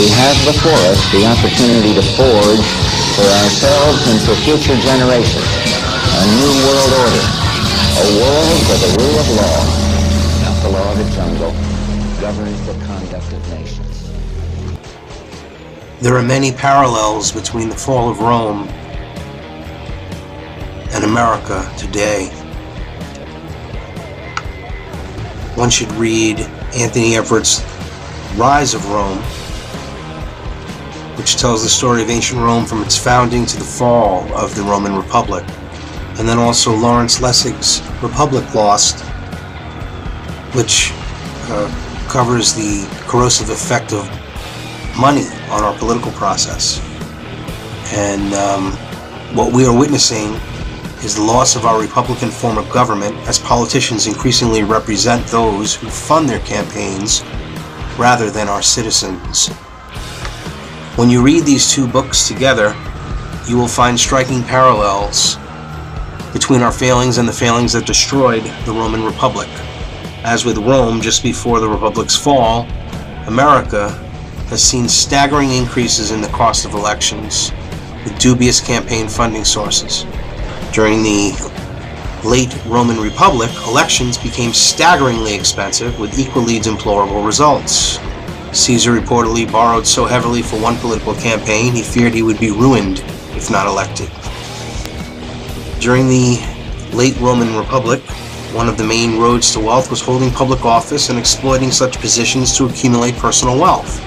we have before us the opportunity to forge for ourselves and for future generations a new world order, a world where the rule of law, not the law of the jungle, governs the conduct of nations. There are many parallels between the fall of Rome and America today. One should read Anthony Everett's Rise of Rome, which tells the story of ancient Rome from its founding to the fall of the Roman Republic. And then also Lawrence Lessig's Republic Lost, which covers the corrosive effect of money on our political process. And what we are witnessing is the loss of our Republican form of government as politicians increasingly represent those who fund their campaigns rather than our citizens. When you read these two books together, you will find striking parallels between our failings and the failings that destroyed the Roman Republic. As with Rome just before the Republic's fall, America has seen staggering increases in the cost of elections with dubious campaign funding sources. During the late Roman Republic, elections became staggeringly expensive with equally deplorable results. Caesar reportedly borrowed so heavily for one political campaign he feared he would be ruined if not elected. During the late Roman Republic, one of the main roads to wealth was holding public office and exploiting such positions to accumulate personal wealth.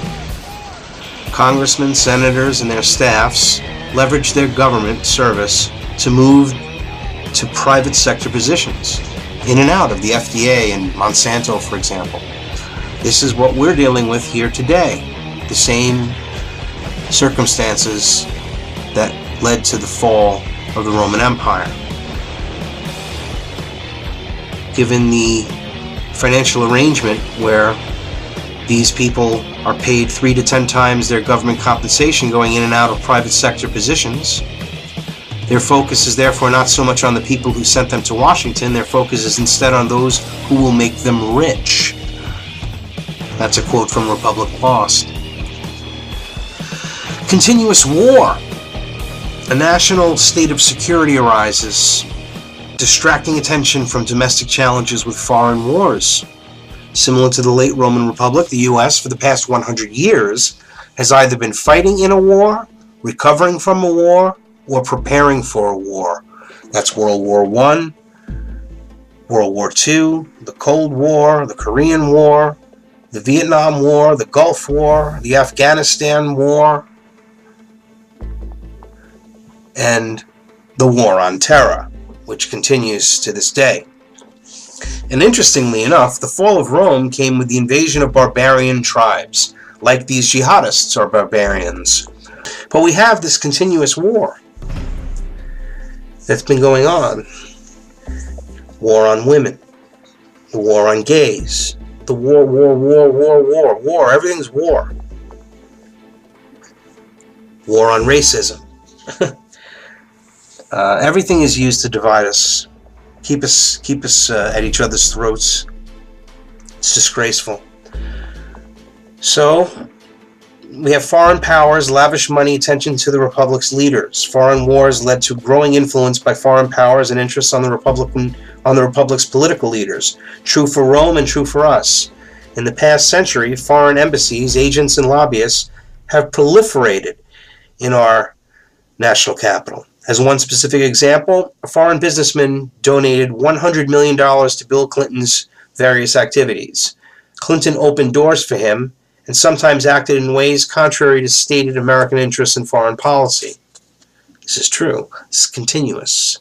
Congressmen, senators, and their staffs leveraged their government service to move to private sector positions, in and out of the FDA and Monsanto, for example. This is what we're dealing with here today, the same circumstances that led to the fall of the Roman Empire. Given the financial arrangement where these people are paid 3 to 10 times their government compensation going in and out of private sector positions, their focus is therefore not so much on the people who sent them to Washington, their focus is instead on those who will make them rich. That's a quote from Republic Lost. Continuous war. A national state of security arises, distracting attention from domestic challenges with foreign wars. Similar to the late Roman Republic, the U.S. for the past 100 years has either been fighting in a war, recovering from a war, or preparing for a war. That's World War I, World War II, the Cold War, the Korean War, the Vietnam War, the Gulf War, the Afghanistan War, and the War on Terror, which continues to this day. And interestingly enough, the fall of Rome came with the invasion of barbarian tribes, like these jihadists or barbarians. But we have this continuous war that's been going on. War on women, the war on gays, the war, everything's war. War on racism. Everything is used to divide us, keep us at each other's throats. It's disgraceful. So, we have foreign powers lavish money attention to the Republic's leaders. Foreign wars led to growing influence by foreign powers and interests on the Republic's political leaders. True for Rome and true for us. In the past century, foreign embassies, agents, and lobbyists have proliferated in our national capital. As one specific example, a foreign businessman donated $100 million to Bill Clinton's various activities. Clinton opened doors for him and sometimes acted in ways contrary to stated American interests in foreign policy. This is true. This is continuous.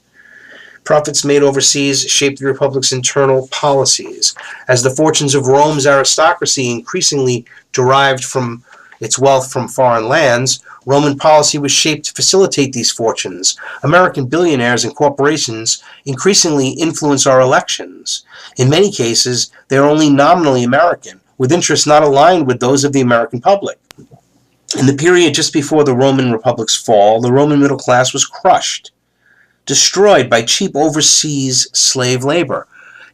Profits made overseas shaped the Republic's internal policies. As the fortunes of Rome's aristocracy increasingly derived from its wealth from foreign lands, Roman policy was shaped to facilitate these fortunes. American billionaires and corporations increasingly influence our elections. In many cases, they are only nominally American, with interests not aligned with those of the American public. In the period just before the Roman Republic's fall, the Roman middle class was crushed, destroyed by cheap overseas slave labor.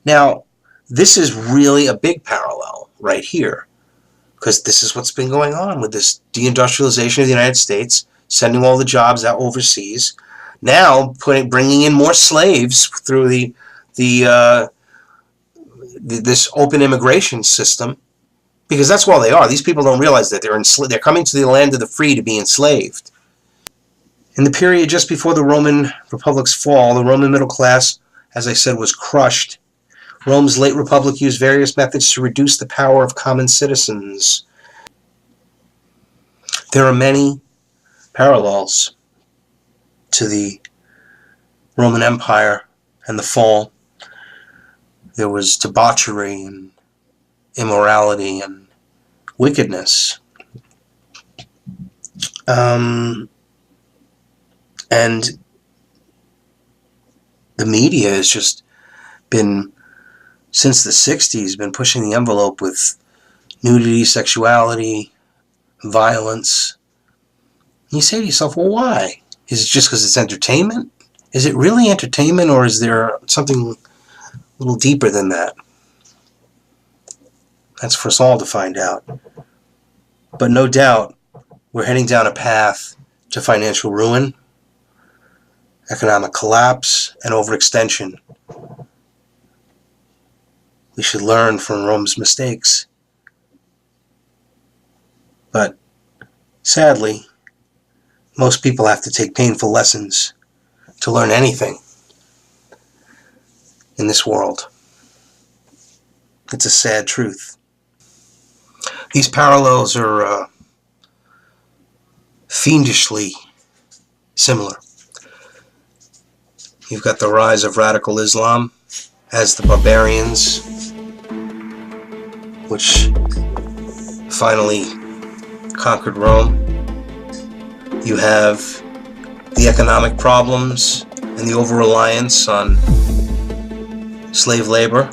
Now, this is really a big parallel right here. because this is what's been going on with this deindustrialization of the United States, sending all the jobs out overseas. Now bringing in more slaves through this open immigration system, because that's all they are. These people don't realize that they're coming to the land of the free to be enslaved. In the period just before the Roman Republic's fall, the Roman middle class, as I said, was crushed. Rome's late republic used various methods to reduce the power of common citizens. There are many parallels to the Roman Empire and the fall. There was debauchery and immorality and wickedness. And the media has just been, since the 60s, been pushing the envelope with nudity, sexuality, violence. And you say to yourself, well, why? Is it just because it's entertainment? Is it really entertainment, or is there something a little deeper than that? That's for us all to find out. But no doubt, we're heading down a path to financial ruin, economic collapse, and overextension. We should learn from Rome's mistakes. But sadly, most people have to take painful lessons to learn anything in this world. It's a sad truth. These parallels are fiendishly similar. You've got the rise of radical Islam as the barbarians, which finally conquered Rome. You have the economic problems and the over-reliance on slave labor.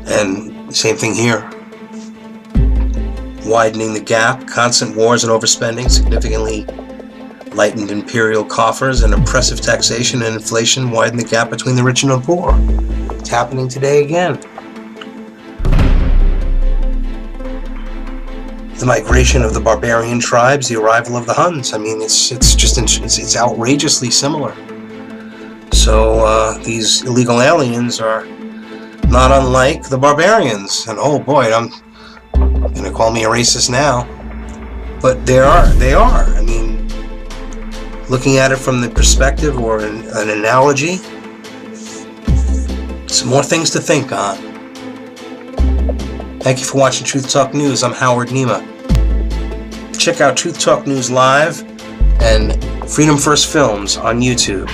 And same thing here. Widening the gap, constant wars and overspending, significantly lightened imperial coffers, and oppressive taxation and inflation widen the gap between the rich and the poor. It's happening today again. The migration of the barbarian tribes, the arrival of the Huns. I mean, it's outrageously similar. So these illegal aliens are not unlike the barbarians. And oh boy, I'm gonna call me a racist now, but they are. I mean, looking at it from the perspective or an analogy, some more things to think on. Thank you for watching Truth Talk News. I'm Howard Nima. Check out Truth Talk News Live and Freedom First Films on YouTube.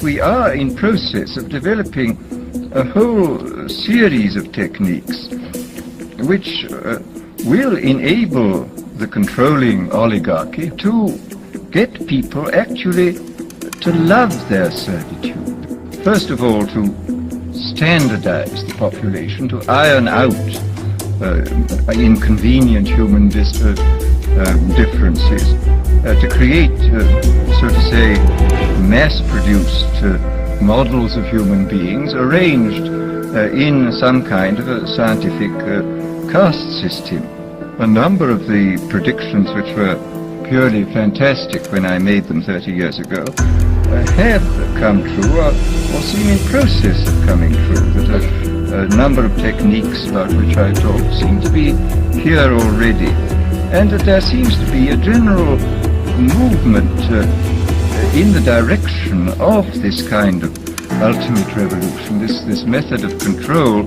We are in process of developing a whole series of techniques which will enable the controlling oligarchy to get people actually to love their servitude. First of all, to standardize the population, to iron out inconvenient human differences, to create, so to say, mass-produced models of human beings arranged in some kind of a scientific caste system. A number of the predictions which were purely fantastic when I made them 30 years ago have come true or seem in process of coming true. That a number of techniques about which I talked seem to be here already, and that there seems to be a general movement in the direction of this kind of ultimate revolution, this method of control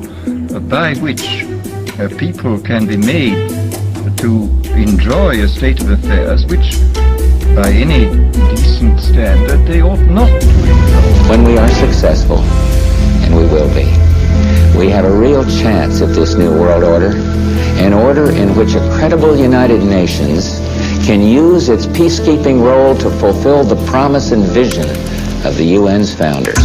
by which people can be made to enjoy a state of affairs which, by any decent standard, they ought not to enjoy. When we are successful, and we will be, we have a real chance at this new world order, an order in which a credible United Nations can use its peacekeeping role to fulfill the promise and vision of the UN's founders.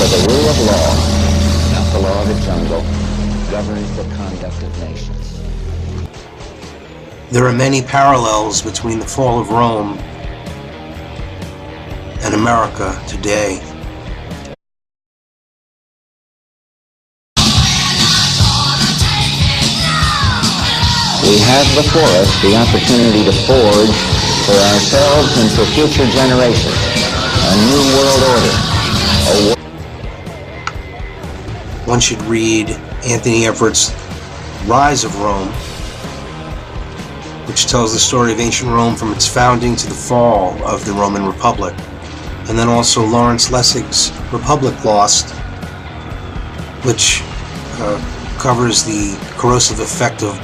where the rule of law, not the law of the jungle, governs the conduct of nations. There are many parallels between the fall of Rome and America today. We have before us the opportunity to forge for ourselves and for future generations a new world order. One should read Anthony Everett's Rise of Rome, which tells the story of ancient Rome from its founding to the fall of the Roman Republic. And then also Lawrence Lessig's Republic Lost, which covers the corrosive effect of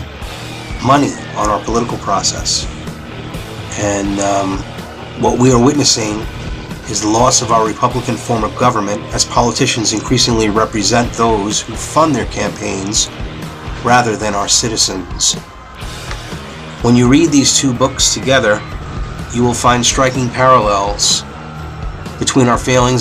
money on our political process. And what we are witnessing is the loss of our Republican form of government as politicians increasingly represent those who fund their campaigns rather than our citizens. When you read these two books together, you will find striking parallels between our failings and